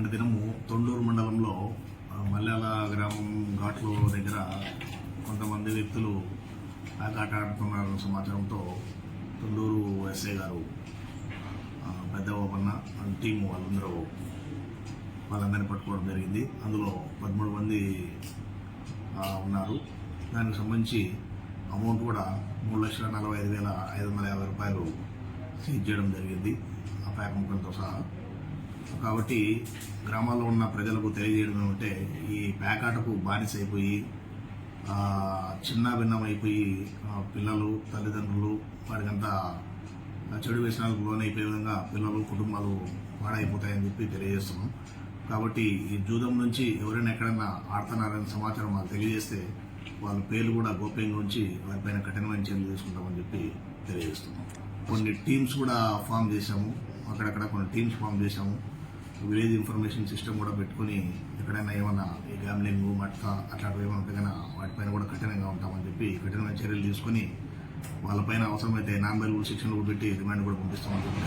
నిన్నటి దినము తొండూరు మండలంలో మల్యాల గ్రామం ఘాట్లో దగ్గర కొంతమంది వ్యక్తులు ఆట ఆడుతున్నారన్న సమాచారంతో తొండూరు ఎస్ఐ గారు పెద్ద ఓపన్న టీము వాళ్ళందరినీ పట్టుకోవడం జరిగింది. అందులో 13 మంది ఉన్నారు. దానికి సంబంధించి అమౌంట్ కూడా 3,45,550 రూపాయలు సీజ్ చేయడం జరిగింది ఆ ప్యాక్ ముక్కలతో సహా. కాబట్టి గ్రామాల్లో ఉన్న ప్రజలకు తెలియజేయడం ఏమంటే, ఈ పేకాటకు బానిస అయిపోయి చిన్న భిన్నమైపోయి పిల్లలు తల్లిదండ్రులు వాడికంతా చెడు వ్యసనాలకు లోనైపోయే విధంగా పిల్లలు కుటుంబాలు పాడైపోతాయని చెప్పి తెలియజేస్తున్నాం. కాబట్టి ఈ జూదం నుంచి ఎవరైనా ఎక్కడైనా ఆడుతున్నారనే సమాచారం మాకు తెలియజేస్తే వాళ్ళ పేర్లు కూడా గోప్యంగా ఉంచి వారిపైన కఠినమైన చర్యలు తీసుకుంటామని చెప్పి తెలియజేస్తున్నాం. కొన్ని టీమ్స్ కూడా ఫామ్ చేశాము, అక్కడక్కడ కొన్ని టీమ్స్ ఫామ్ చేశాము. విలేజ్ ఇన్ఫర్మేషన్ సిస్టమ్ కూడా పెట్టుకుని ఎక్కడైనా ఏమన్నా ఈ గ్యామ్లింగ్ మట్కా అట్లాంటివి ఏమైనా ఉంటే కన్నా వాటిపైన కూడా కఠినంగా ఉంటామని చెప్పి కఠినమైన చర్యలు తీసుకుని వాళ్ళపైన అవసరమైతే నాన్ బెయిలబుల్ శిక్షణలు పెట్టి రిమాండ్ కూడా పంపిస్తామని చెప్పి